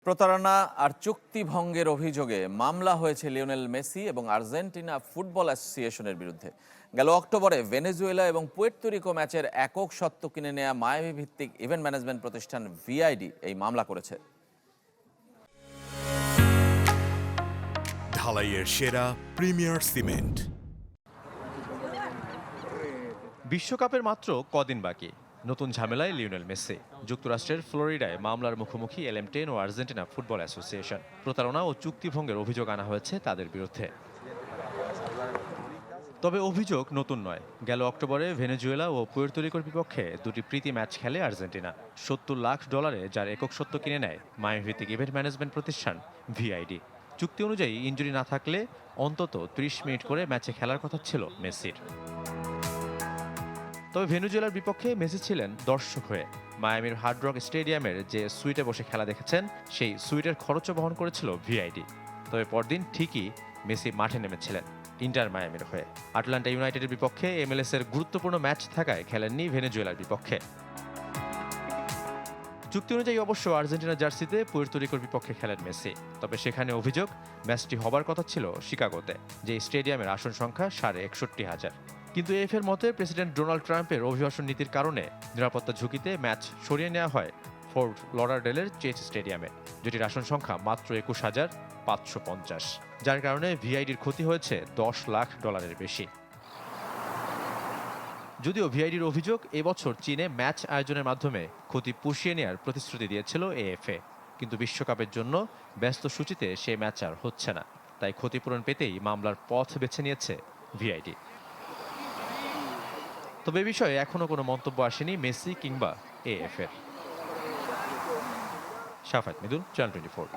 প্রতারণা আর চুক্তি ভঙ্গের অভিযোগে মামলা হয়েছে লিওনেল মেসি এবং আর্জেন্টিনা ফুটবল অ্যাসোসিয়েশনের বিরুদ্ধে। গেল অক্টোবরে ভেনেজুয়েলা এবং পুয়ের্তো রিকো ম্যাচের একক স্বত্ব কিনে নেয়া মায়ামি ভিত্তিক ইভেন্ট ম্যানেজমেন্ট প্রতিষ্ঠান ভিআইডি এই মামলা করেছে। ঢালাইয়ের সেরা প্রিমিয়ার সিমেন্ট। বিশ্বকাপের মাত্র কদিন বাকি, নতুন ঝামেলায় লিওনেল মেসি। যুক্তরাষ্ট্রের ফ্লোরিডায় মামলার মুখোমুখি LM10 ও আর্জেন্টিনা ফুটবল অ্যাসোসিয়েশন। প্রতারণা ও চুক্তিভঙ্গের অভিযোগ আনা হয়েছে তাদের বিরুদ্ধে। তবে অভিযোগ নতুন নয়। গেল অক্টোবরে ভেনেজুয়েলা ও পুয়ের্তো রিকোর বিপক্ষে দুটি প্রীতি ম্যাচ খেলে আর্জেন্টিনা। $70 লাখ যার একক স্বত্ব কিনে নেয় মায়ামি ভিত্তিক ইভেন্ট ম্যানেজমেন্ট প্রতিষ্ঠান ভিআইডি। চুক্তি অনুযায়ী ইনজুরি না থাকলে অন্তত 30 মিনিট করে ম্যাচে খেলার কথা ছিল মেসির। তবে ভেনেজুয়েলার বিপক্ষে মেসি ছিলেন দর্শক হয়ে। মায়ামির হার্ড রক স্টেডিয়ামের যে সুইটে বসে খেলা দেখেছেন, সেই সুইটের খরচও বহন করেছিল ভিআইডি। তবে পরদিন ঠিকই মেসি মাঠে নেমেছিলেন ইন্টার মায়ামির হয়ে। আটলান্টা ইউনাইটেডের বিপক্ষে MLS এর গুরুত্বপূর্ণ ম্যাচ থাকায় খেলেননি ভেনেজুয়েলার বিপক্ষে। চুক্তি অনুযায়ী অবশ্য আর্জেন্টিনা জার্সিতে পুয়ের্তো রিকোর বিপক্ষে খেলেন মেসি। তবে সেখানে অভিযোগ, ম্যাচটি হবার কথা ছিল শিকাগোতে, যে স্টেডিয়ামের আসন সংখ্যা 61,500। কিন্তু এফের মতে প্রেসিডেন্ট ডোনাল্ড ট্রাম্পের অভিবাসন নীতির কারণে নিরাপত্তা ঝুঁকিতে ম্যাচ সরিয়ে নেওয়া হয় ফোর্ট লডারডেলের চেজ স্টেডিয়ামে, যেটির আসন সংখ্যা মাত্র 21,550, যার কারণে ভিআইডির ক্ষতি হয়েছে $10 লাখ বেশি। যদিও ভিআইডির অভিযোগ, এবছর চীনে ম্যাচ আয়োজনের মাধ্যমে ক্ষতি পুষিয়ে নেওয়ার প্রতিশ্রুতি দিয়েছিল এএফএ, কিন্তু বিশ্বকাপের জন্য ব্যস্ত সূচিতে সে ম্যাচ আর হচ্ছে না। তাই ক্ষতিপূরণ পেতেই মামলার পথ বেছে নিয়েছে ভিআইডি। তবে এ বিষয়ে এখনো কোনো মন্তব্য আসেনি মেসি কিংবা এএফ এর। শাফাত মিদুল, চ্যানেল 24।